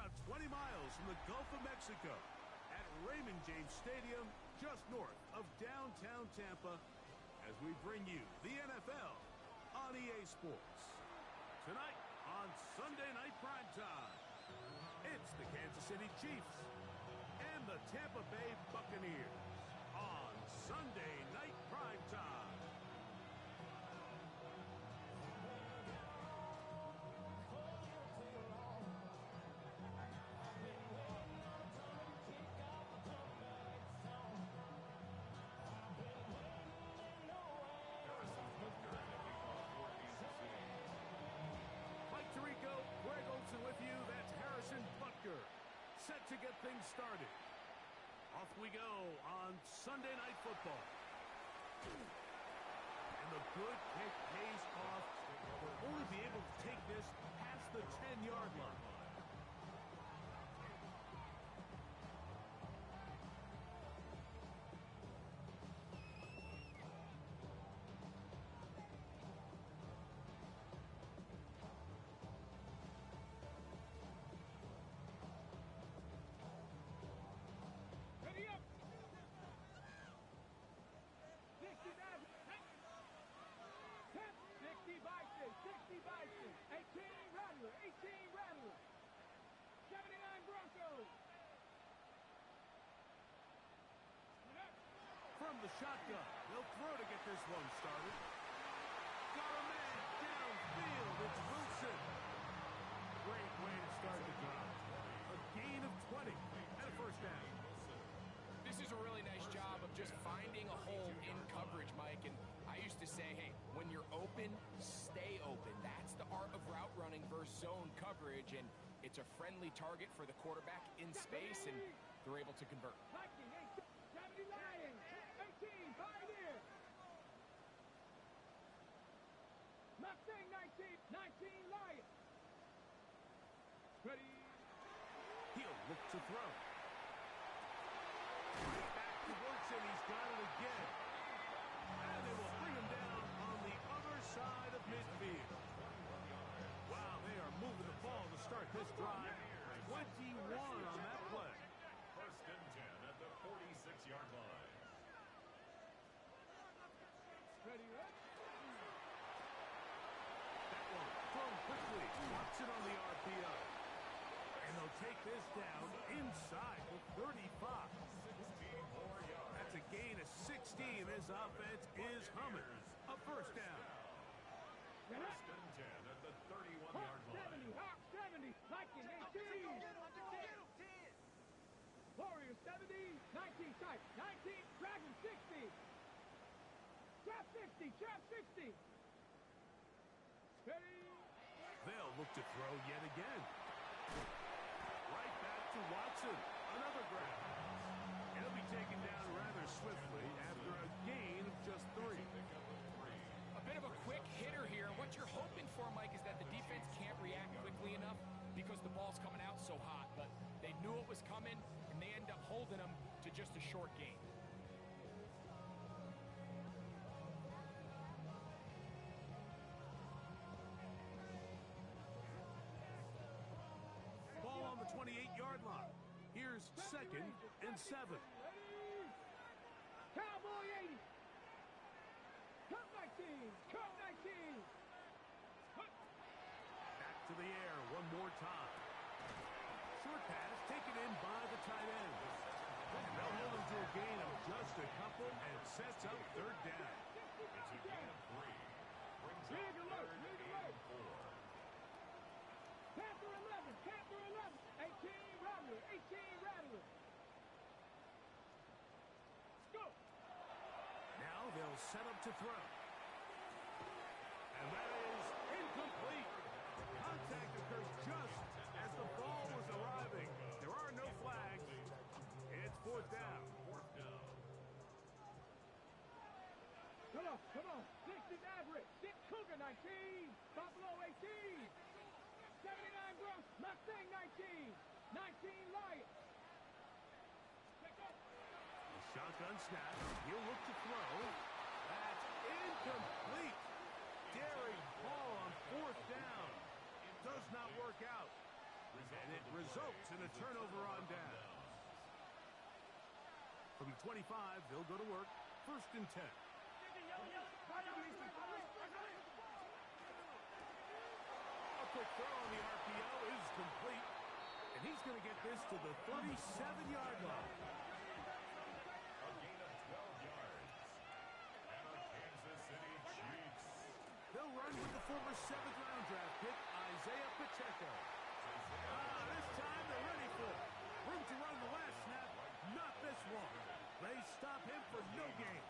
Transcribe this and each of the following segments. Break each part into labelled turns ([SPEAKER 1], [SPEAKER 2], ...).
[SPEAKER 1] about 20 miles from the Gulf of Mexico at Raymond James Stadium, just north of downtown Tampa, as we bring you the NFL on EA Sports. Tonight on Sunday Night Primetime, it's the Kansas City Chiefs and the Tampa Bay Buccaneers on Sunday Night Primetime. Greg Olsen with you. That's Harrison Butker, set to get things started. Off we go on Sunday Night Football. And the good kick pays off. We'll only be able to take this past the 10-yard line. From the shotgun, they'll throw to get this one started. Got a man downfield. It's Wilson. Great way to start the drive. A gain of 20 and a first down.
[SPEAKER 2] This is a really nice job of just finding a hole in coverage, Mike. And I used to say, hey, when you're open, stay open. That's the art of route running versus zone coverage. And it's a friendly target for the quarterback in space, and they're able to convert.
[SPEAKER 3] 70 Lions, 18, Pioneers. Mustang 19 Lions. Ready.
[SPEAKER 1] He'll look to throw. Back to Wilson, he's got it again. And they will bring him down on the other side of midfield. Wow, they are moving the ball to start this drive. 21 on that play.
[SPEAKER 4] First and 10 at the 46-yard line.
[SPEAKER 3] Ready, up.
[SPEAKER 1] That one thrown quickly. Watson on the RPO. And they'll take this down inside the 35.
[SPEAKER 4] 16 more yards.
[SPEAKER 1] That's a gain of 16. This offense is humming. A first down.
[SPEAKER 4] First and 10 at the 31-yard line.
[SPEAKER 3] Hawk 70, Viking 18. Warriors 70, 19 tight, 19, Dragon 60. Trap 60, Trap 60. Ready.
[SPEAKER 1] They'll look to throw yet again. Right back to Watson. Another grab. He'll be taken down rather swiftly after a gain of just 3.
[SPEAKER 2] A bit of a quick hitter here. What you're hoping for, Mike, is that the defense can't react quickly enough because the ball's coming out so hot. But they knew it was coming, and they end up holding them to just a short gain.
[SPEAKER 1] Ball on the 28-yard line. Here's second and 7.
[SPEAKER 3] Cowboy 80. Cup 19. Cup 19.
[SPEAKER 1] Back to the air one more time. Short pass taken in by the tight end. And they'll hold him to a gain of just a couple and sets up third down.
[SPEAKER 4] It's a gain of 3. Brings up third and 4.
[SPEAKER 3] Panther 11. Panther 11. 18 Rattler. 18 Rattler. Let's go.
[SPEAKER 1] Now they'll set up to throw. And that is incomplete. Contact occurs just as the ball was arriving. There are no flags. It's fourth down.
[SPEAKER 3] Come on. 60 Maverick. 6 Cougar 19. Buffalo 18. 79 Bronx. Mustang 19. 19 Lions.
[SPEAKER 1] The shotgun snap. He'll look to throw. That's incomplete. Daring Paul on fourth down. Does not work out. And it results in a turnover on down. From the 25, they'll go to work. 1st and 10. A quick throw on the RPO is complete. And he's going to get this to the 37-yard line.
[SPEAKER 4] A gain of 12 yards. And a Kansas City Chiefs.
[SPEAKER 1] They'll run with the former 7th-round draft pick, Isaiah Pacheco. This time they're ready for it. Room to run the last snap, not this one. They stop him for no gain.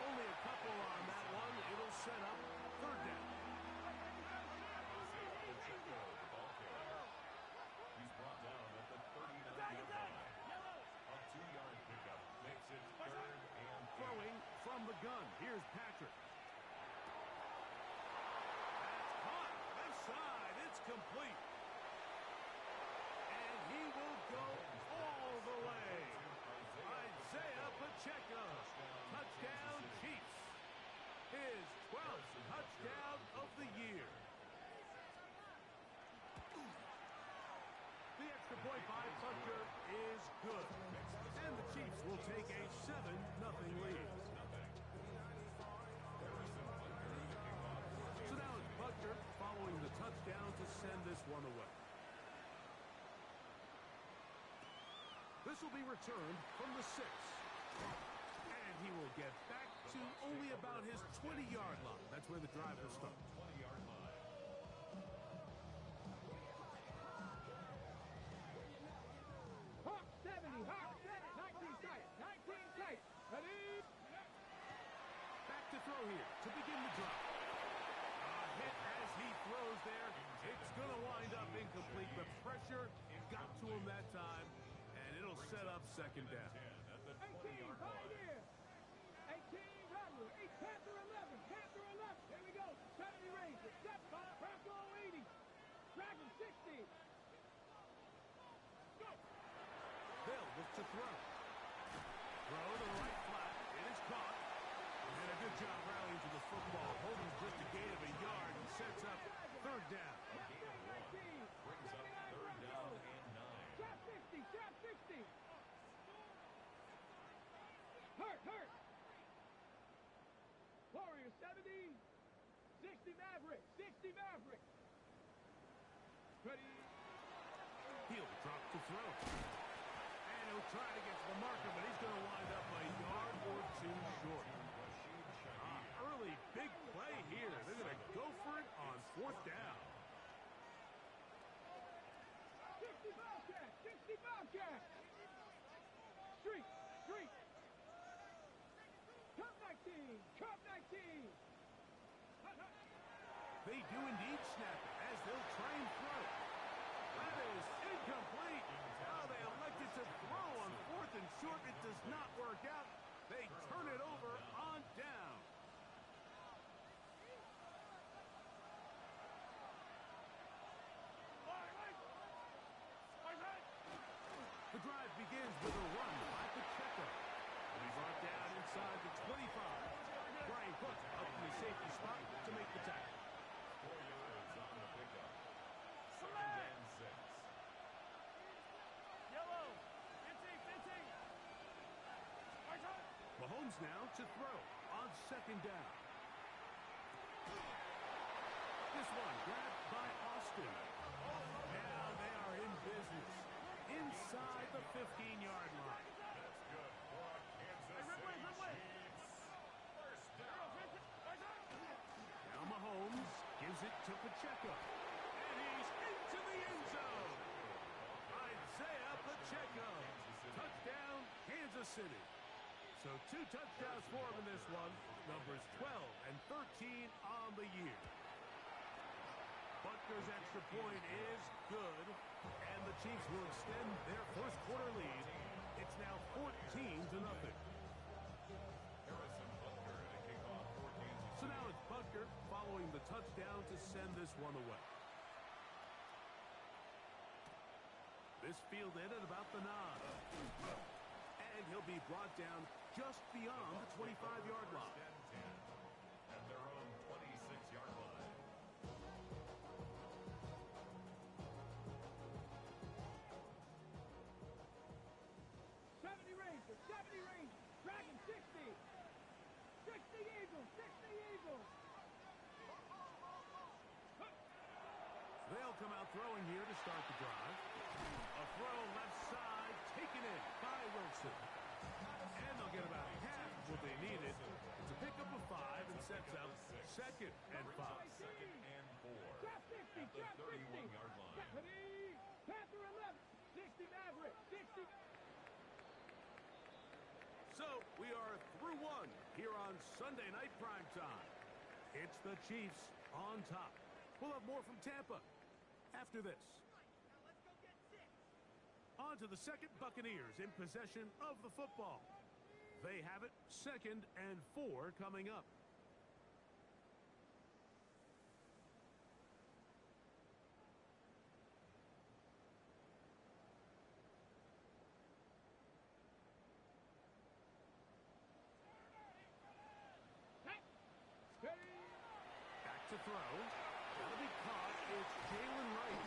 [SPEAKER 1] Only a couple on that one. It'll set up 3rd down.
[SPEAKER 4] He's brought down at the 39-yard line. A 2-yard pickup makes it 3rd and 8.
[SPEAKER 1] Throwing from the gun. Here's Patrick. That's caught. Left side. It's complete. And he will go all the way. Isaiah Pacheco. Touchdown Chiefs. His 12th touchdown of the year. The extra point by Butker is good. And the Chiefs will take a 7-0 lead. So now it's Butker following the touchdown to send this one away. This will be returned from the 6. And he will get back to only about his 20-yard line. That's where the drive will start.
[SPEAKER 4] 20-yard line.
[SPEAKER 3] Hawk 70, Hawk 19 tight, 19 tight. Ready?
[SPEAKER 1] Back to throw here to begin the drive. A hit as he throws there. It's going to wind up incomplete. The pressure got to him that time, and it'll set up 2nd down.
[SPEAKER 3] 18, Pioneer. 18, Rattler. 8, Panther 11. Panther 11. Here we go. 70 Ranger. Step by Bronco 80. Dragon 60. Go.
[SPEAKER 1] They'll look to throw. Throw to the right flat. It is caught. And a good job rallying to the football. Holding just a gain of a yard and sets up 3rd down.
[SPEAKER 4] Brings up 3rd down and 9.
[SPEAKER 3] Trap 60. Trap 60. Hurt. Warrior 70. 60 Maverick. 60 Maverick. Ready.
[SPEAKER 1] He'll drop to throw. And he'll try to get to the marker, but he's going to wind up a yard or 2 short. Early big play here. They're going to go for it on 4th down.
[SPEAKER 3] 60 Bobcat. 60 Bobcat. Street. Cup 19. Cup 19.
[SPEAKER 1] They do indeed snap it as they'll try and throw. That is incomplete. Now they elected to throw on 4th and short. It does not work out. They turn it over on down. The drive begins with a run by Pacheco. And he's brought down inside the 25. Brian Cook up in the safety spot to make the tackle.
[SPEAKER 4] 4 yards on the pickup. 2nd and 6.
[SPEAKER 3] Yellow.
[SPEAKER 1] Mahomes now to throw on 2nd down. This one grabbed by Austin. Now they are in business inside the 15-yard line.
[SPEAKER 4] That's good for a Kansas City Chiefs. 1st down.
[SPEAKER 1] Now Mahomes gives it to Pacheco. And he's into the end zone. Isaiah Pacheco. Touchdown, Kansas City. So 2 touchdowns for him in this one. Numbers 12 and 13 on the year. Butker's extra point is good. And the Chiefs will extend their 1st quarter lead. It's now 14-0.
[SPEAKER 4] Harrison Butker at a kickoff for Kansas.
[SPEAKER 1] So now it's Butker following the touchdown to send this one away. This fielded at about the 9. And he'll be brought down just beyond the 25-yard line.
[SPEAKER 4] 10 at their own 26-yard line.
[SPEAKER 1] come out throwing here to start the drive. A throw left side, taken in by Wilson. And they'll get about half what they needed. It's a pickup of 5 and sets up 2nd and 5.
[SPEAKER 4] 2nd and 4
[SPEAKER 3] Drop 60,
[SPEAKER 4] at the
[SPEAKER 3] drop 60.
[SPEAKER 4] 31-yard line.
[SPEAKER 3] Panther 11, 60 Maverick, 60.
[SPEAKER 1] So we are through 1 here on Sunday Night Primetime. It's the Chiefs on top. We'll have more from Tampa after this. On to the second, Buccaneers in possession of the football. They have it, 2nd and 4 coming up. Back to throw. That'll be caught. It's Jalen Wright.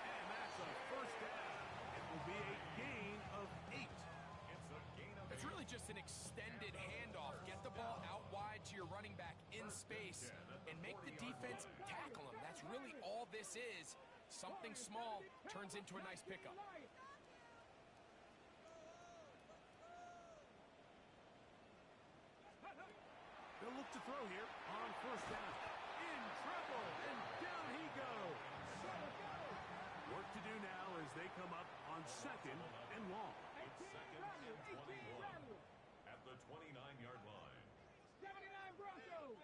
[SPEAKER 1] And that's a first down. It will be a gain of 8.
[SPEAKER 4] It's a gain of
[SPEAKER 2] It's really just an extended handoff. Get the ball out wide to your running back in space and make the defense tackle him. That's really all this is. Something small turns into a nice pickup.
[SPEAKER 1] They'll look to throw here on first down. In trouble, and down he goes. Work to do now as they come up on 2nd and long.
[SPEAKER 4] It's 2nd and 21 at the 29-yard line.
[SPEAKER 3] 79 Broncos.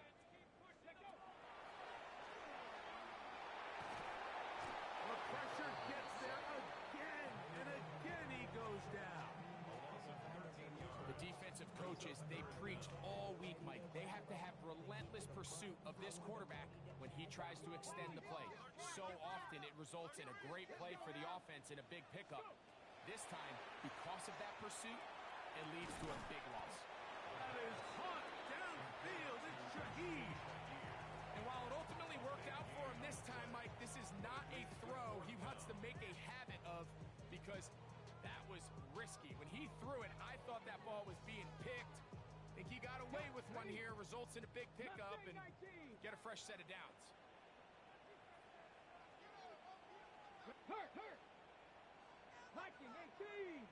[SPEAKER 1] The pressure gets there again, and again he goes down.
[SPEAKER 4] A loss of 13 yards.
[SPEAKER 2] The defensive coaches, they preached all week, Mike. They have to have relentless pursuit of this quarterback when he tries to extend the play. So often it results in a great play for the offense and a big pickup. This time, because of that pursuit, it leads to a big loss.
[SPEAKER 1] That is caught downfield. It's Shaheed.
[SPEAKER 2] And while it ultimately worked out for him this time, Mike, this is not a throw he wants to make a habit of because that was risky. When he threw it, I thought that ball was being picked. I think he got away with one here, results in a big pickup and get a fresh set of downs.
[SPEAKER 3] Hurt. Viking 18.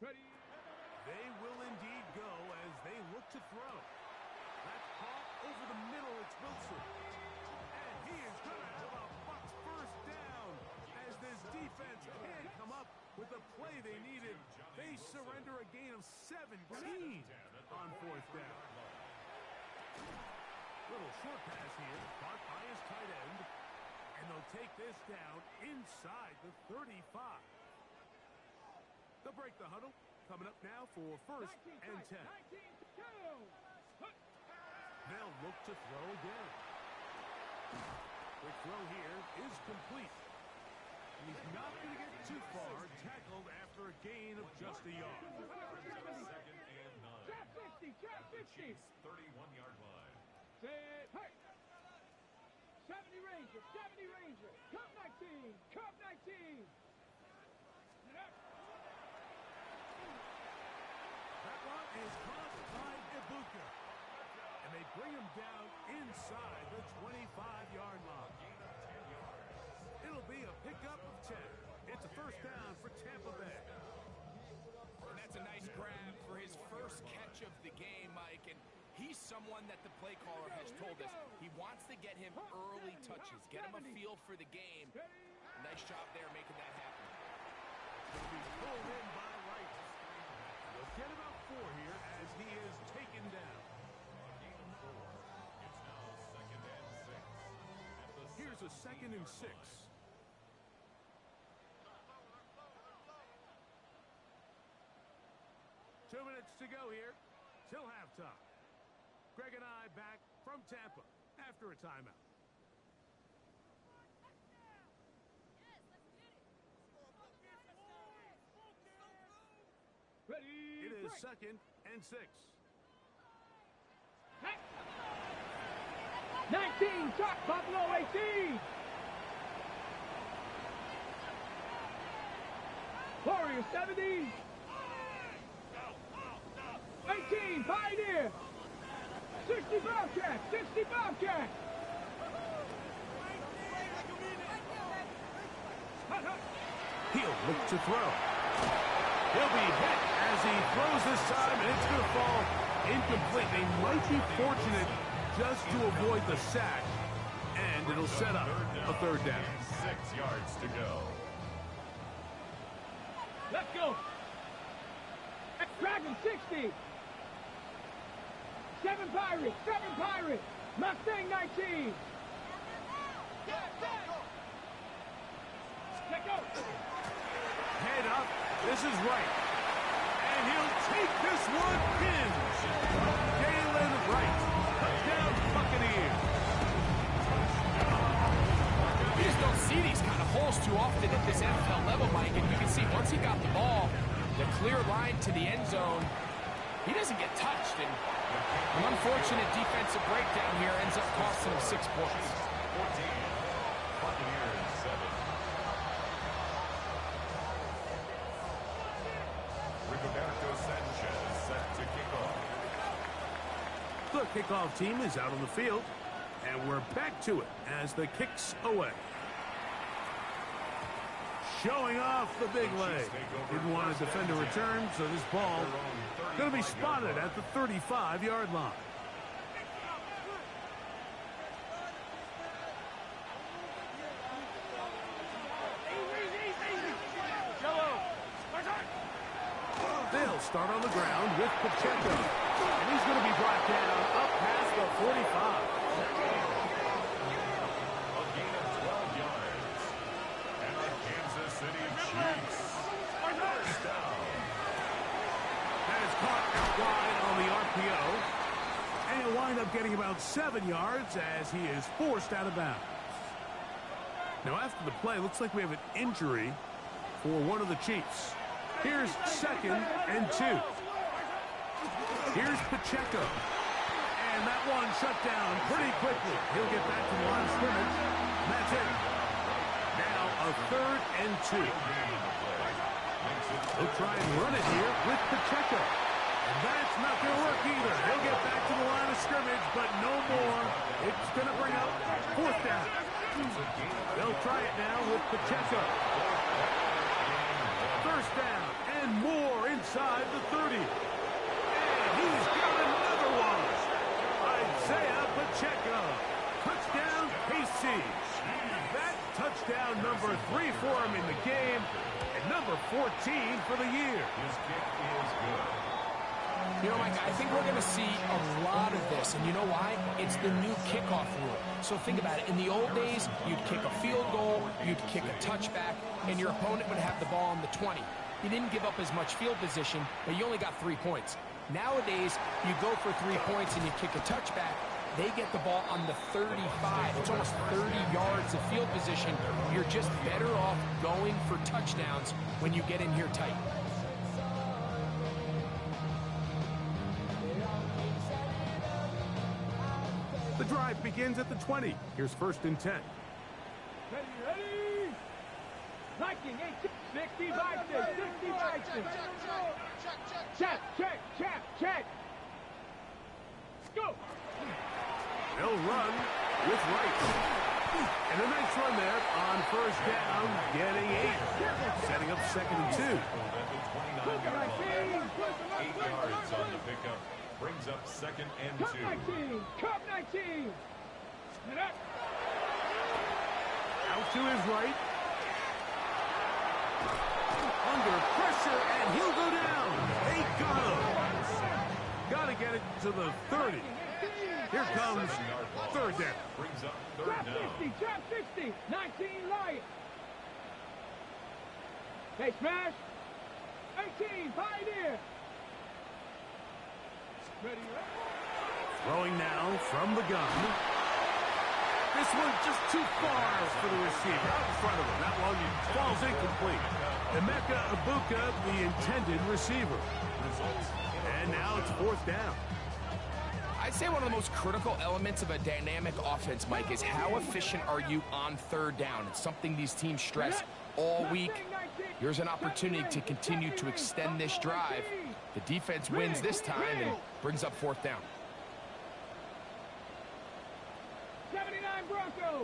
[SPEAKER 3] Ready.
[SPEAKER 1] They will indeed go as they look to throw. That's caught over the middle. It's Wilson. And he is going to have a Bucs first down as this defense can't come up with the play they needed. They surrender a gain of 17 on 4th down. Little short pass here, caught by his tight end. And they'll take this down inside the 35. They'll break the huddle. Coming up now for 1st and 10. They'll look to throw again. Quick throw here is complete. He's not going to get too far. Tackled after a gain of just a yard.
[SPEAKER 4] 2nd and 9
[SPEAKER 3] Drop 50. Drop 50.
[SPEAKER 4] Chiefs 31-yard line.
[SPEAKER 3] Set. Hey. 70 Rangers. 70 Rangers. Cup 19. Cup 19.
[SPEAKER 1] That one is caught by Ibuka. And they bring him down inside the 25-yard line. It'll be a pickup of 10. It's a first down for Tampa Bay.
[SPEAKER 2] And that's a nice grab for his first catch of the game, Mike. And he's someone that the play caller has told us he wants to get him early touches, get him a feel for the game. Nice job there making that happen.
[SPEAKER 1] He'll be pulled in by Wright. They'll get about 4 here as he is taken down.
[SPEAKER 4] A gain of 4. It's now 2nd and 6 at the
[SPEAKER 1] Here's a 2nd and 6. 2 minutes to go here till halftime. Greg and I back from Tampa after a timeout.
[SPEAKER 3] Ready.
[SPEAKER 1] It is
[SPEAKER 3] break.
[SPEAKER 1] 2nd and 6.
[SPEAKER 3] 19. Chuck Buffalo 18. Warriors 70. 18. Pioneer. 60 Bobcat! 60 Bobcat!
[SPEAKER 1] He'll look to throw. He'll be hit as he throws this time, and it's going to fall incomplete. They might be fortunate just to avoid the sack, and it'll set up a third down.
[SPEAKER 4] 6 yards to go.
[SPEAKER 3] Let's go! Dragon 60! 7 Pirates! 7 Pirates! Mustang 19! Let go!
[SPEAKER 1] Head up. This is right. And he'll take this one in. Galen Wright. Touchdown Buccaneers.
[SPEAKER 2] You just don't see these kind of holes too often at this NFL level, Mike. And you can see once he got the ball, the clear line to the end zone, he doesn't get touched. And an unfortunate defensive breakdown here ends up costing him 6 points.
[SPEAKER 4] 14. Buccaneers 7. Rigoberto Sanchez set to kick off.
[SPEAKER 1] The kickoff team is out on the field, and we're back to it as the kick's away. Showing off the big leg. Didn't want to defend a return, so this ball going to be spotted at the 35-yard line. They'll start on the ground with Pacheco, and he's going to be brought down up past the 45.
[SPEAKER 4] A gain of 12 yards. And the Kansas City Chiefs. First down.
[SPEAKER 1] That is caught out wide on the RPO, and he'll wind up getting about 7 yards as he is forced out of bounds. Now after the play, looks like we have an injury for one of the Chiefs. Here's 2nd and 2. Here's Pacheco. And that one shut down pretty quickly. He'll get back to the line of scrimmage. And that's it. Now a 3rd and 2. He'll try and run it here with Pacheco. And that's not going to work either. He'll get back to the line of scrimmage, but no more. It's going to bring up 4th down. They'll try it now with Pacheco. 1st down and more inside the 30. And he's got another one. Isaiah Pacheco. Touchdown, KC. That touchdown number 3 for him in the game, and number 14 for the year.
[SPEAKER 4] His kick is good.
[SPEAKER 2] You know, Mike, I think we're going to see a lot of this, and you know why? It's the new kickoff rule. So think about it. In the old days, you'd kick a field goal, you'd kick a touchback, and your opponent would have the ball on the 20. You didn't give up as much field position, but you only got 3 points. Nowadays, you go for 3 points and you kick a touchback, they get the ball on the 35. It's almost 30 yards of field position. You're just better off going for touchdowns when you get in here tight.
[SPEAKER 1] The drive begins at the 20. Here's 1st and 10.
[SPEAKER 3] Ready? Viking, 60 Viking, 60 Viking. Check. Go.
[SPEAKER 1] They'll run with Wright. And a nice run there on 1st down, getting 8. Setting up 2nd and 2.
[SPEAKER 4] At the 29-yard line. 8 yards on the pickup. Brings up 2nd and 2.
[SPEAKER 3] Cup 19.
[SPEAKER 1] Out to his right. Under pressure, and he'll go down. They got him. Got to get it to the 30. Here comes 3rd down.
[SPEAKER 4] Brings up 3rd
[SPEAKER 3] Trap
[SPEAKER 4] down.
[SPEAKER 3] 60, trap 60. 19 Lions. Hey, smash. 18 Pioneer. Ready.
[SPEAKER 1] Throwing now from the gun. This one just too far for the receiver. Out in front of him. That one falls incomplete. Emeka Ibuka, the intended receiver. And now it's 4th down.
[SPEAKER 2] I'd say one of the most critical elements of a dynamic offense, Mike, is how efficient are you on 3rd down. It's something these teams stress all week. Here's an opportunity to continue to extend this drive. The defense wins this time and brings up 4th down.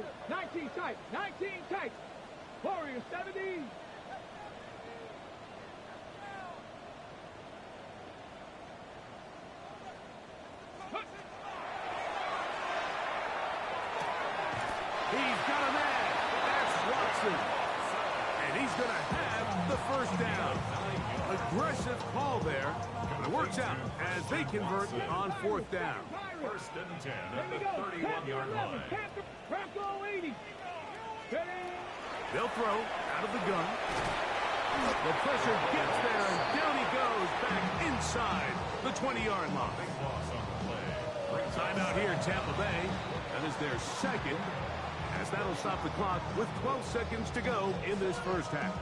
[SPEAKER 3] go. 19 tight. 19 tight. Warriors 70.
[SPEAKER 1] He's got a man. That's Watson. And he's going to have the first down. Aggressive call there. But it works out as they convert on fourth down.
[SPEAKER 4] First and 10 at the 31-yard line.
[SPEAKER 3] Bronco 80.
[SPEAKER 1] They'll throw out of the gun. The pressure gets there, and down he goes back inside the 20-yard line.
[SPEAKER 4] Big loss on the play.
[SPEAKER 1] Timeout here, Tampa Bay. That is their second, as that'll stop the clock with 12 seconds to go in this first half.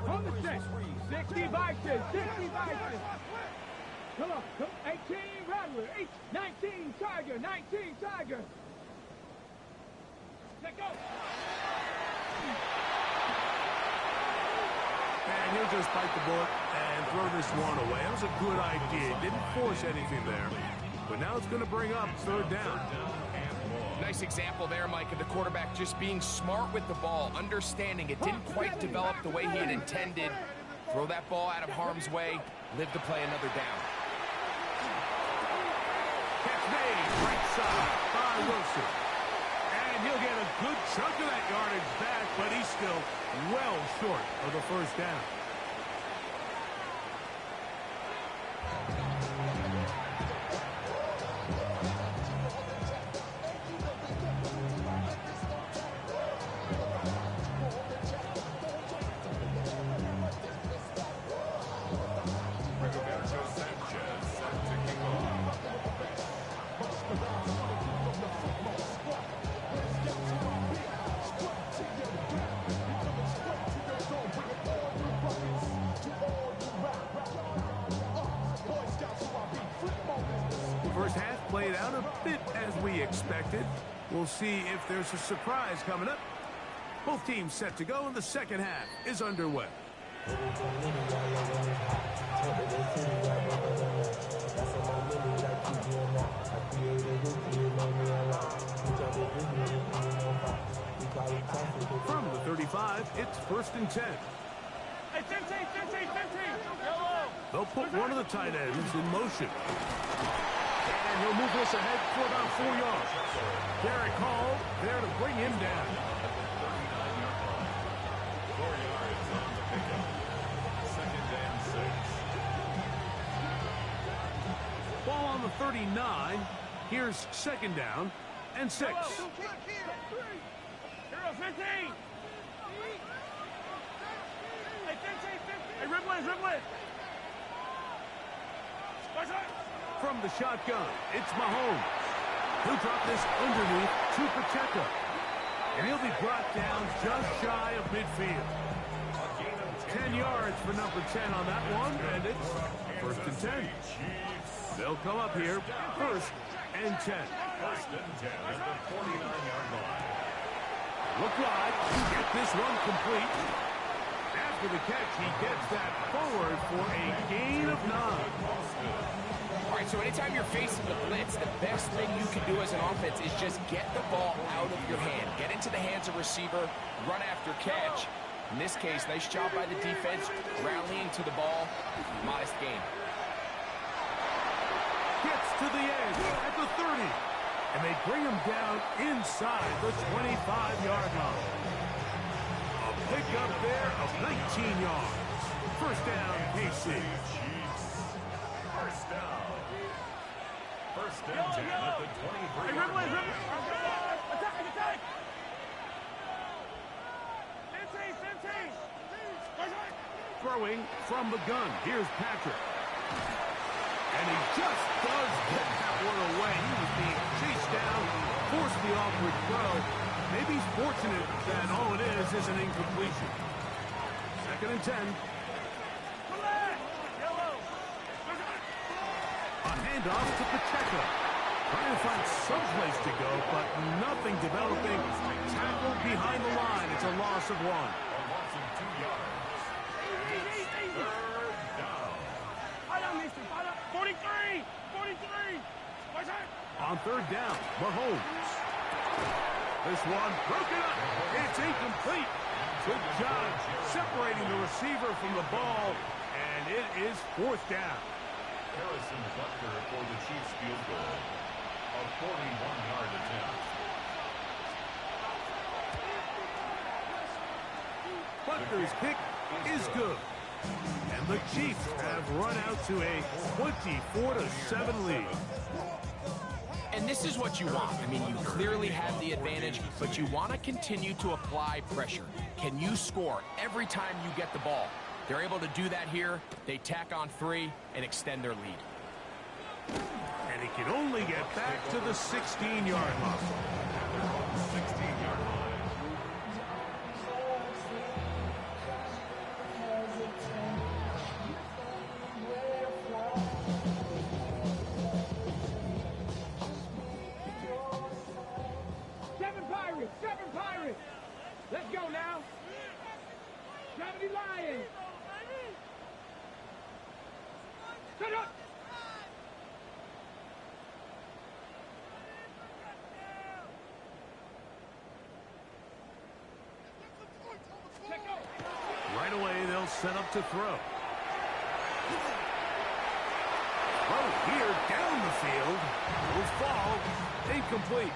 [SPEAKER 3] On the set. 60 Vikings. 60 Vikings. Come on. 18 Rattler. 19 Tiger. 19 Tiger. Let go.
[SPEAKER 1] And he'll just bite the bullet and throw this one away. That was a good idea. Didn't force anything there. But now it's going to bring up third down.
[SPEAKER 2] Nice example there, Mike, of the quarterback just being smart with the ball, understanding it didn't quite develop the way he had intended. Throw that ball out of harm's way, live to play another down.
[SPEAKER 1] Catch made, right side by Wilson. And he'll get a good chunk of that yardage back, but he's still well short of the first down.
[SPEAKER 4] Roberto Sanchez set to kick off.
[SPEAKER 1] First half played out a bit as we expected. We'll see if there's a surprise coming up. Both teams set to go, and the second half is underway. From the 35, it's first and 10.
[SPEAKER 3] Hey, 15. Yellow.
[SPEAKER 1] They'll put one of the tight ends in motion. And he'll move this ahead for about 4 yards. Derek Hall there to bring him down.
[SPEAKER 4] 39-yard line. 4 yards on the pickup. Second and 6.
[SPEAKER 1] Ball on the 39. Here's second down and 6.
[SPEAKER 3] Hero 15. Hey, 15. Hey, Ripley.
[SPEAKER 1] From the shotgun, it's Mahomes. He'll drop this underneath to Pacheco. And he'll be brought down just shy of midfield. 10 yards for number 10 on that one, and it's first and 10. They'll come up here, first and 10.
[SPEAKER 4] First and 10 at the 49-yard line.
[SPEAKER 1] Look like to get this one complete. After the catch, he gets that forward for a gain of 9.
[SPEAKER 2] All right, so anytime you're facing the blitz, the best thing you can do as an offense is just get the ball out of your hand. Get into the hands of receiver, run after catch. In this case, nice job by the defense, rallying to the ball. Modest gain.
[SPEAKER 1] Gets to the edge at the 30. And they bring him down inside the 25-yard line. A pickup there of 19 yards. First down, KC.
[SPEAKER 4] First down. First and 10 at the 23-yard line.
[SPEAKER 3] Attack. 15.
[SPEAKER 1] Throwing from the gun. Here's Patrick. And he just does get that one away. He was being chased down, forced the awkward throw. Maybe he's fortunate that all it is an incompletion. Second and 10. A handoff to Pacheco. Trying to find some place to go, but nothing developing. Tackle behind the line. It's a loss of 1.
[SPEAKER 4] A loss of 2 yards. It's third down.
[SPEAKER 3] 43! 43! What's that?
[SPEAKER 1] On third down, Mahomes. This one broken up. It's incomplete. Good job separating the receiver from the ball, and it is 4th down.
[SPEAKER 4] Harrison Butker for the Chiefs field goal. A 41-yard attempt.
[SPEAKER 1] Butker's kick is good. And the Chiefs have run out to a 24-7 lead.
[SPEAKER 2] And this is what you want. I mean, you clearly have the advantage, but you want to continue to apply pressure. Can you score every time you get the ball? They're able to do that here. They tack on 3 and extend their lead.
[SPEAKER 1] And he can only get back to the 16-yard line.
[SPEAKER 4] 16-yard line.
[SPEAKER 3] Seven Pirates! Let's go now! 70 Lions! Set up!
[SPEAKER 1] Right away, they'll set up to throw. Throw here down the field. Will fall. Incomplete.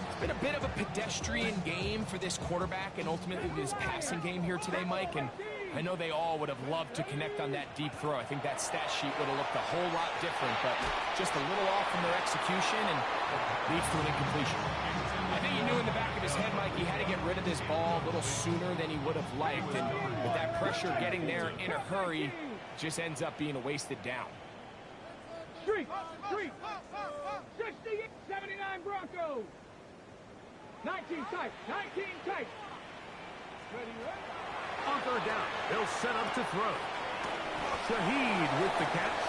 [SPEAKER 2] It's been a bit of a pedestrian game for this quarterback and ultimately this passing game here today, Mike. And I know they all would have loved to connect on that deep throw. I think that stat sheet would have looked a whole lot different, but just a little off from their execution and leads to an incompletion. I think he knew in the back of his head, Mike, he had to get rid of this ball a little sooner than he would have liked. And with that pressure getting there in a hurry, just ends up being a wasted down.
[SPEAKER 3] 60, 79 Broncos. 19 tight, 19 tight. Ready, ready.
[SPEAKER 1] On third down, they'll set up to throw. Shaheed with the catch.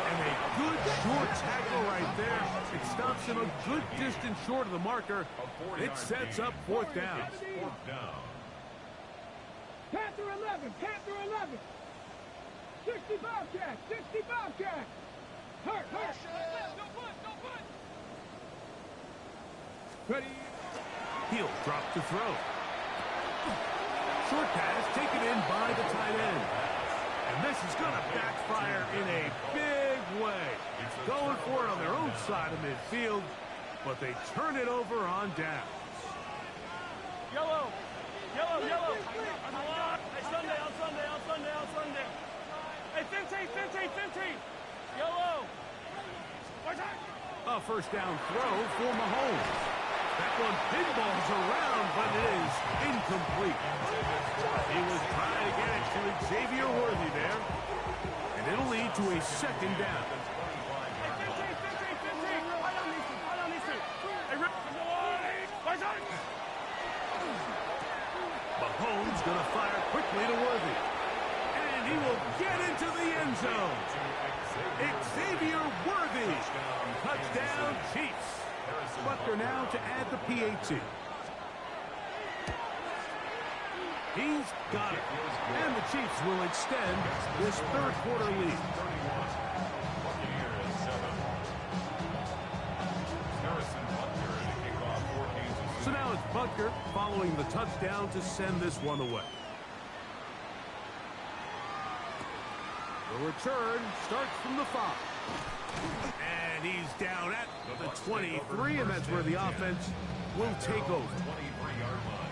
[SPEAKER 1] And a good short tackle right there. It stops him a good distance short of the marker. It sets up 4th down.
[SPEAKER 4] 4th down.
[SPEAKER 3] Panther 11, Panther 11. 60 Bobcat, 60 Bobcat. Hurt. Don't put. Ready.
[SPEAKER 1] He'll drop to throw. Short pass taken in by the tight end. And this is going to backfire in a big way. Going for it on their own side of midfield, but they turn it over on downs.
[SPEAKER 3] Yellow. On Sunday. Hey, 15. Yellow.
[SPEAKER 1] A first down throw for Mahomes. That one pinballs around, but it is incomplete. He was trying to get it to Xavier Worthy there, and it'll lead to a 2nd down. Mahomes going to fire quickly to Worthy, and he will get into the end zone. Xavier Worthy, touchdown Chiefs. Butker now to add the PAT. He's got it. And the Chiefs will extend this 3rd quarter lead. So now it's Butker following the touchdown to send this one away. The return starts from the 5. And he's down at the 23, and that's where the offense will take over.
[SPEAKER 4] 23-yard line.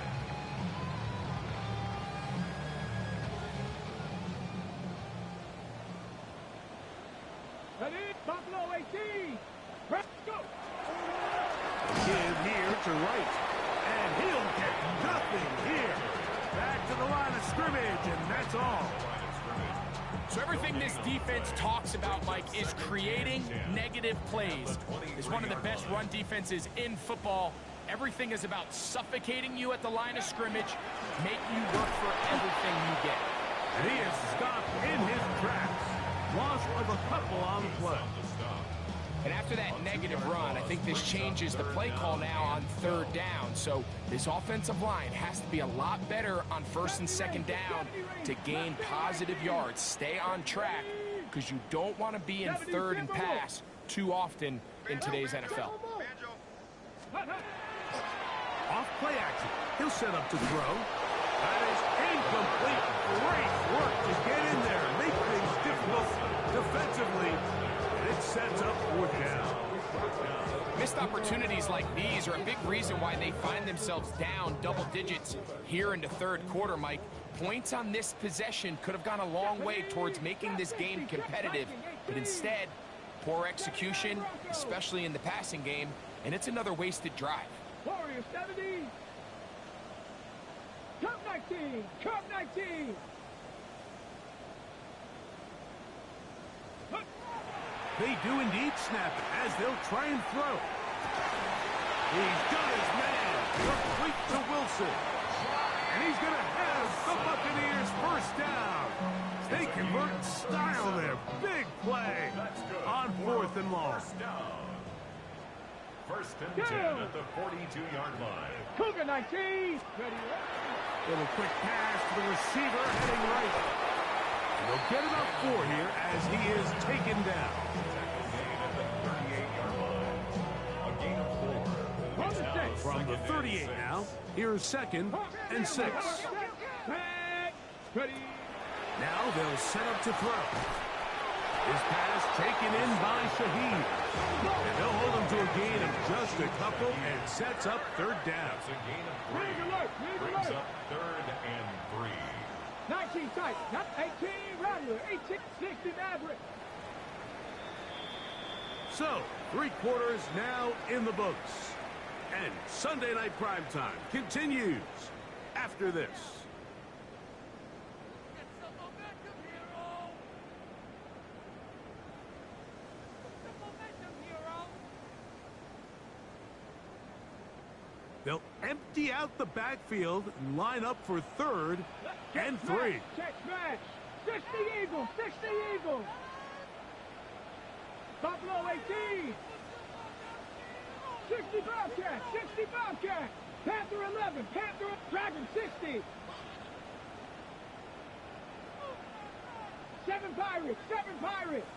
[SPEAKER 3] Ready? Buffalo 18. Let's go.
[SPEAKER 1] Give here to Wright. And he'll get nothing here. Back to the line of scrimmage, and that's all.
[SPEAKER 2] So everything this defense talks about, Mike, is creating negative plays. It's one of the best run defenses in football. Everything is about suffocating you at the line of scrimmage, making you work for everything you get.
[SPEAKER 1] And he is stopped in his tracks. Loss of a couple on the play.
[SPEAKER 2] And after that negative run, I think this changes the play call now on third down. So this offensive line has to be a lot better on first and second down to gain positive yards. Stay on track because you don't want to be in third and pass too often in today's NFL.
[SPEAKER 1] Off play action. He'll set up to throw. That is incomplete. Great work to get in there and make things difficult defensively. And it sets up fourth down.
[SPEAKER 2] Missed opportunities like these are a big reason why they find themselves down double digits here in the third quarter, Mike. Points on this possession could have gone a long way towards making this game competitive, but instead, poor execution, especially in the passing game, and it's another wasted drive.
[SPEAKER 3] Warriors 70. Cup 19. Cup 19.
[SPEAKER 1] They do indeed snap it as they'll try and throw. He's got his man. Complete to Wilson. And he's going to have the Buccaneers first down. They convert in style there. Big play on fourth and long.
[SPEAKER 4] First and 10 at the 42-yard line.
[SPEAKER 3] Cougar 19.
[SPEAKER 1] Little quick pass to the receiver heading right. And they'll get about 4 here as he is taken down.
[SPEAKER 4] Second gain at the 38-yard line. A gain of 4. It's now
[SPEAKER 1] From the 38 now, here's second and 6.
[SPEAKER 3] Ready.
[SPEAKER 1] Now they'll set up to throw. His pass taken in by Shaheed. And they'll hold him to a gain of just a couple and sets up third down.
[SPEAKER 4] That's a gain of 3. Brings up third and 3.
[SPEAKER 3] 19 tight. 18 Rattler. 18 60 Maverick.
[SPEAKER 1] So, 3 quarters now in the books. And Sunday Night Primetime continues after this. They'll empty out the backfield and line up for third and 3.
[SPEAKER 3] Check match. 60 Eagles. 60 Eagles. Buffalo 18. 60 Bobcat. 60 Bobcat. Panther 11. Panther Dragon 60. 7 Pirates. 7 Pirates.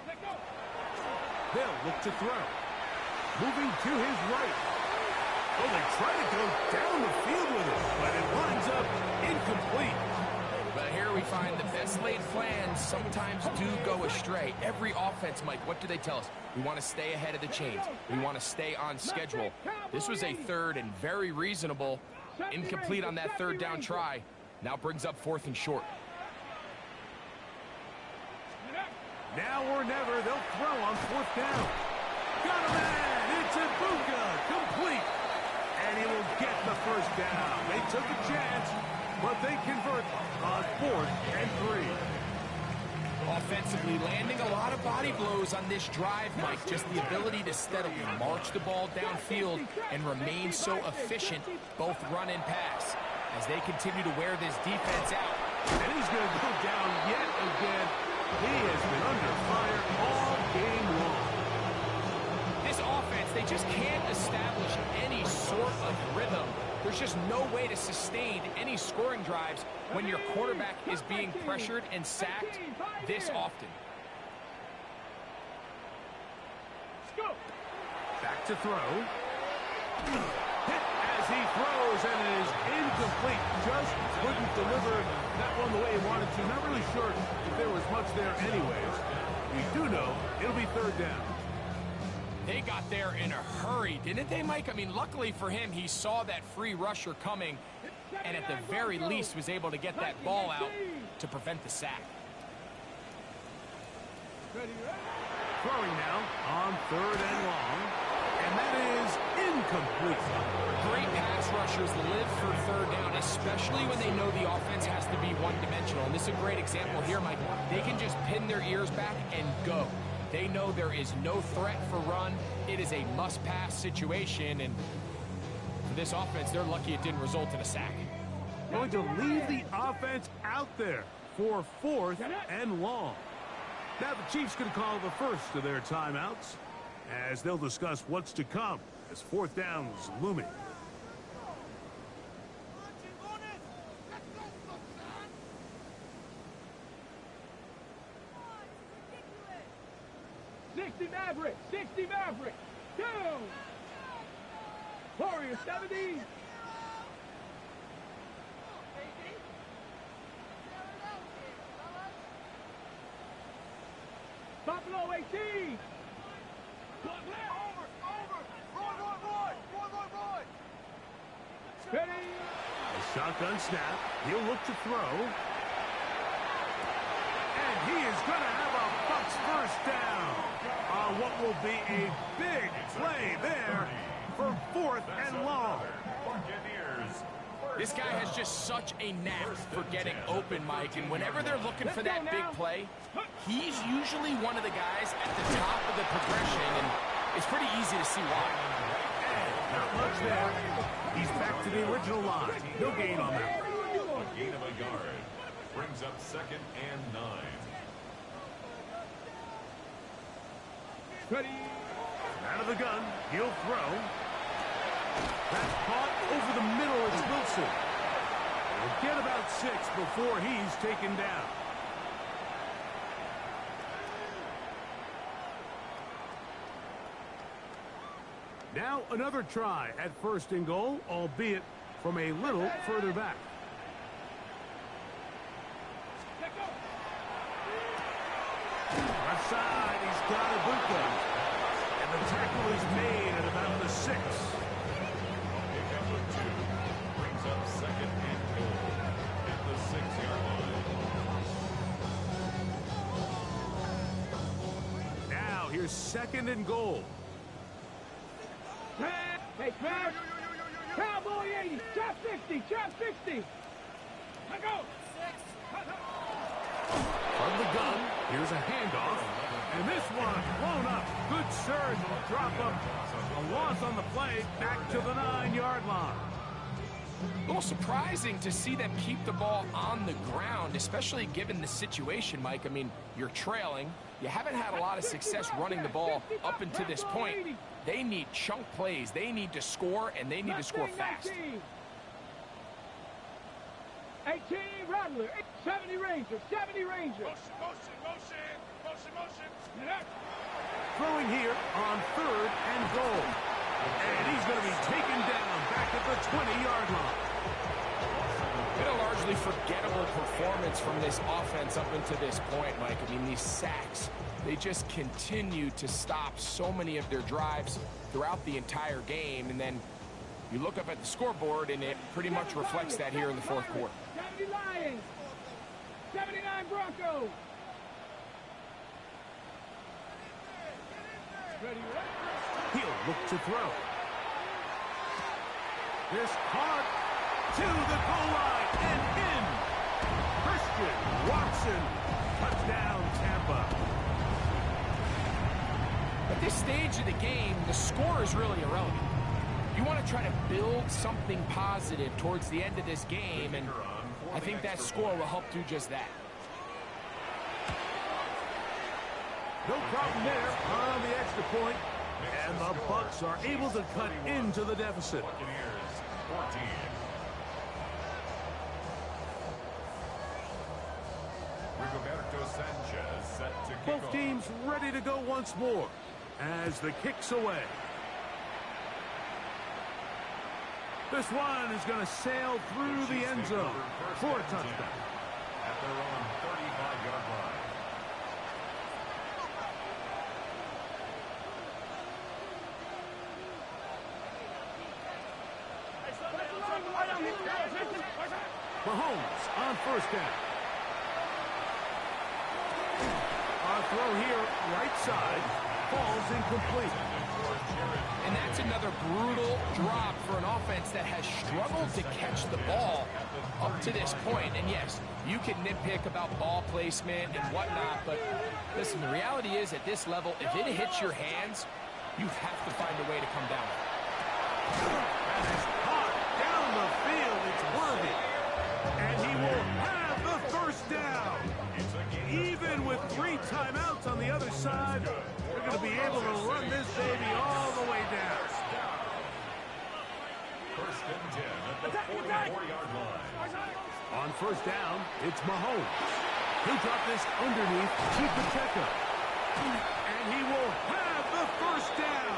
[SPEAKER 3] Let go.
[SPEAKER 1] They'll look to throw. Moving to his right. Oh, they try to go down the field with it, but it winds up incomplete.
[SPEAKER 2] But here we find the best laid plans sometimes do go astray. Every offense, Mike, what do they tell us? We want to stay ahead of the chains. We want to stay on schedule. This was a third and very reasonable. Incomplete on that third down try. Now brings up fourth and short.
[SPEAKER 1] Now or never, they'll throw on fourth down. Got a man! It's Ibuka! Complete! And he will get the first down. They took a chance, but they convert on fourth and 3.
[SPEAKER 2] Offensively, landing a lot of body blows on this drive, Mike. Just the ability to steadily march the ball downfield and remain so efficient, both run and pass, as they continue to wear this defense out.
[SPEAKER 1] And he's going to go down yet again. He has been under fire all game long.
[SPEAKER 2] This offense, they just can't establish any sort of rhythm. There's just no way to sustain any scoring drives when your quarterback is being pressured and sacked this often.
[SPEAKER 1] Back to throw. Hit as he throws, and it is incomplete. Just couldn't deliver that one the way he wanted to. Not really sure if there was much there anyways. We do know it'll be third down.
[SPEAKER 2] They got there in a hurry, didn't they, Mike? I mean, luckily for him, he saw that free rusher coming and at the very least was able to get that ball out to prevent the sack.
[SPEAKER 1] Throwing now on third and long, and that is incomplete.
[SPEAKER 2] Great pass rushers live for third down, especially when they know the offense has to be one-dimensional. And this is a great example here, Mike. They can just pin their ears back and go. They know there is no threat for run. It is a must-pass situation, and for this offense, they're lucky it didn't result in a sack.
[SPEAKER 1] Going to leave the offense out there. for 4th and long. Now the Chiefs can call the first of their timeouts as they'll discuss what's to come as 4th down's looming.
[SPEAKER 3] Maverick, 60 Maverick, down. Warrior 70. Buffalo 18. Ready.
[SPEAKER 1] A shotgun snap. He'll look to throw. And he is going to have a Bucs first down on what will be a big play there for 4th and long.
[SPEAKER 2] This guy has just such a knack for getting open, Mike, and whenever they're looking for that big play, he's usually one of the guys at the top of the progression, and it's pretty easy to see why.
[SPEAKER 1] Not much there. He's back to the original line. No gain on that.
[SPEAKER 4] A gain of a yard. Brings up 2nd and 9.
[SPEAKER 3] Ready.
[SPEAKER 1] Out of the gun. He'll throw. That's caught over the middle. It's Wilson. He'll get about 6 before he's taken down. Now another try at 1st and goal, albeit from a little further back. Left side, he's got Ibuka. And the tackle is made at about the 6.
[SPEAKER 4] Pickup of 2. Brings up 2nd and goal at the 6-yard line.
[SPEAKER 1] Now here's 2nd and goal.
[SPEAKER 3] Hey, Craig. Cowboy 80. Trap 60. Trap 60. Let go.
[SPEAKER 1] From the gun, here's a handoff. And this one blown up. Good surge will drop up. A loss on the play back to the 9-yard line.
[SPEAKER 2] A little surprising to see them keep the ball on the ground, especially given the situation, Mike. I mean, you're trailing. You haven't had a lot of success running the ball up until this point. They need chunk plays. They need to score, and they need to score fast.
[SPEAKER 3] 18 Rattler, 70 Ranger, 70 Ranger. Motion.
[SPEAKER 1] Throwing here on 3rd and goal. And he's going to be taken down back at the 20-yard line.
[SPEAKER 2] Been a largely forgettable performance from this offense up until this point, Mike. I mean, these sacks, they just continue to stop so many of their drives throughout the entire game. And then you look up at the scoreboard, and it pretty much reflects that here in the 4th quarter.
[SPEAKER 3] 70 Lions, 79 Broncos.
[SPEAKER 1] He'll look to throw. This caught to the goal line and in. Christian Watson, touchdown Tampa.
[SPEAKER 2] At this stage of the game, the score is really irrelevant. You want to try to build something positive towards the end of this game, and I think that score will help do just that.
[SPEAKER 1] No problem there on the extra point, and the Bucs are able to cut into the deficit.
[SPEAKER 4] Buccaneers 14. Rigoberto Sanchez set to kick
[SPEAKER 1] Both
[SPEAKER 4] off.
[SPEAKER 1] teams ready to go once more as the kick's away. This one is going to sail through the end zone for a touchdown.
[SPEAKER 4] At their own 35-yard line.
[SPEAKER 1] Mahomes on 1st down. Our throw here, right side, falls incomplete.
[SPEAKER 2] And that's another brutal drop for an offense that has struggled to catch the ball up to this point. And yes, you can nitpick about ball placement and whatnot, but listen, the reality is at this level, if it hits your hands, you have to find a way to come down.
[SPEAKER 1] And it's caught down the field. It's Worthy. And he will have the first down. Even with 3 timeouts on the other side, they're going to be able to run this baby all the way down.
[SPEAKER 4] First and 10 at the 44-yard line.
[SPEAKER 1] On first down, it's Mahomes. He'll drop this underneath to Pacheco. And he will have the first down.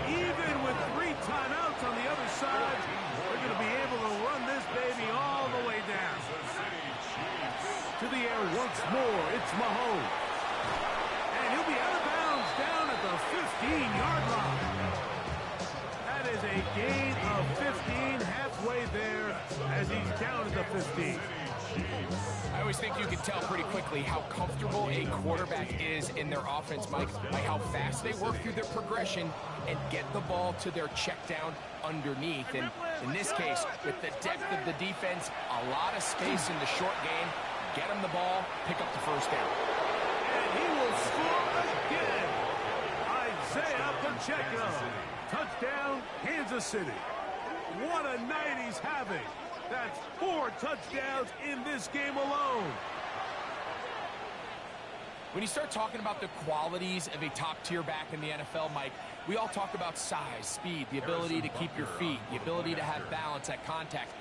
[SPEAKER 1] Even with 3 timeouts on the other side, they're going to be able to run this baby all the way down. To the air once more, it's Mahomes. And he'll be out of bounds down at the 15-yard line. That is a gain of 15 halfway there as he's down at the 15.
[SPEAKER 2] I always think you can tell pretty quickly how comfortable a quarterback is in their offense, Mike, by how fast they work through their progression and get the ball to their check down underneath. And in this case, with the depth of the defense, a lot of space in the short game, get him the ball, pick up the first down.
[SPEAKER 1] And he will score again. Isaiah Pacheco. Touchdown, Kansas City. What a night he's having. That's 4 touchdowns in this game alone.
[SPEAKER 2] When you start talking about the qualities of a top-tier back in the NFL, Mike, we all talk about size, speed, the ability to keep your feet, the ability to have balance at contact.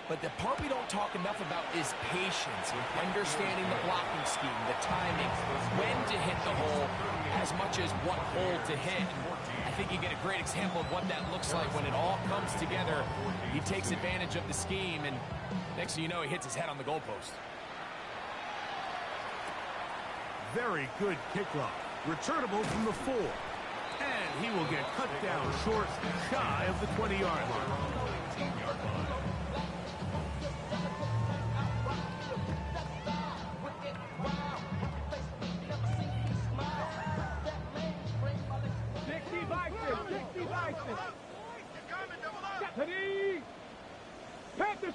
[SPEAKER 2] But the part we don't talk enough about is patience, understanding the blocking scheme, the timing, when to hit the hole, as much as what hole to hit. I think you get a great example of what that looks like when it all comes together. He takes advantage of the scheme, and next thing you know, he hits his head on the goalpost.
[SPEAKER 1] Very good kickoff. Returnable from the 4. And he will get cut down short, shy of the 20-yard line.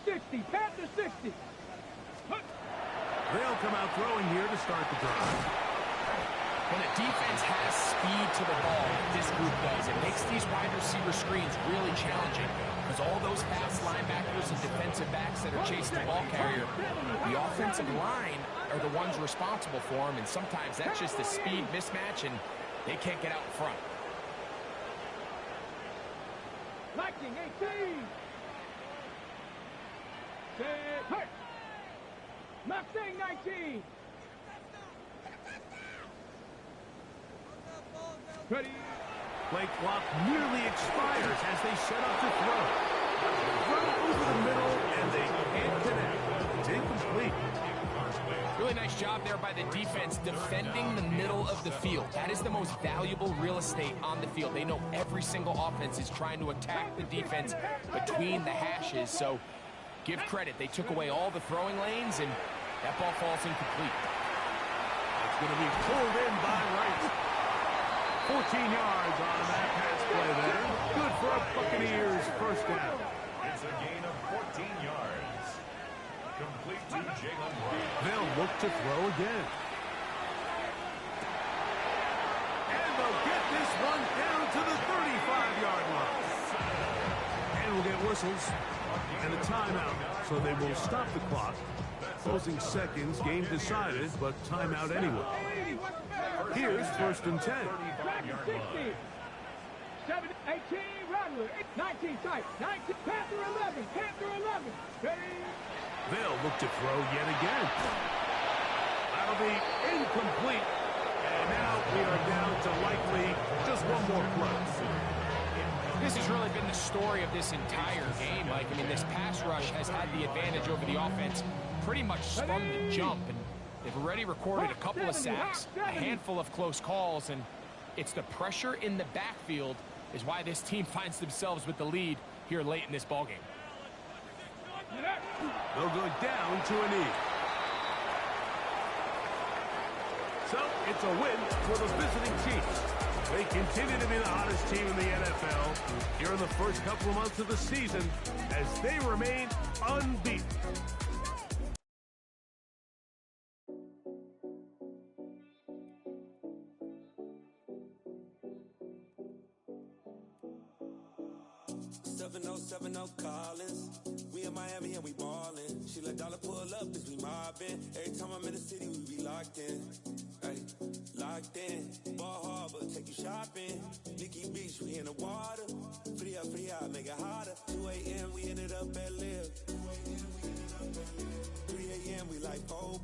[SPEAKER 3] 60, Panther 60.
[SPEAKER 1] They'll come out throwing here to start the drive.
[SPEAKER 2] When a defense has speed to the ball, like this group does, it makes these wide receiver screens really challenging because all those fast linebackers and defensive backs that are chasing the ball carrier, the offensive line are the ones responsible for them, and sometimes that's just a speed mismatch, and they can't get out in front.
[SPEAKER 3] Lightning 18. Hurt. Mustang 19. Ready.
[SPEAKER 1] Play clock nearly expires as they set up to throw. Throw over the middle, and they can't connect. It's incomplete.
[SPEAKER 2] Really nice job there by the defense defending the middle of the field. That is the most valuable real estate on the field. They know every single offense is trying to attack the defense between the hashes, so give credit. They took away all the throwing lanes, and that ball falls incomplete.
[SPEAKER 1] It's going to be pulled in by Wright. 14 yards on that pass play there. Good for a Buccaneers first down.
[SPEAKER 4] It's a gain of 14 yards. Complete to Jalen Wright.
[SPEAKER 1] They'll look to throw again. And they'll get this one down to the 35-yard line. And we'll get whistles and a timeout, so they will stop the clock. Closing seconds, game decided, but timeout anyway. Here's first and 10.
[SPEAKER 3] 60. 7, 18, Rattler. 19, tight. 19, Panther 11. Panther 11. Ready.
[SPEAKER 1] They'll look to throw yet again. That'll be incomplete. And now we are down to likely just one more play.
[SPEAKER 2] This has really been the story of this entire game, Mike. I mean, this pass rush has had the advantage over the offense pretty much from the jump, and they've already recorded a couple of sacks, a handful of close calls, and it's the pressure in the backfield is why this team finds themselves with the lead here late in this ballgame.
[SPEAKER 1] They'll go down to a knee. So it's a win for the visiting Chiefs. They continue to be the hottest team in the NFL here in the first couple of months of the season as they remain unbeaten.
[SPEAKER 5] Collins. We in Miami and we ballin'. She let dollar pull up as we robbing. Every time I'm in the city, we be locked in. Ay, locked in. Ball Harbor, take you shopping. Nikki Beach, we in the water. Free up, make it hotter. 2 a.m., we ended up at Live. 3 a.m., we like Pope.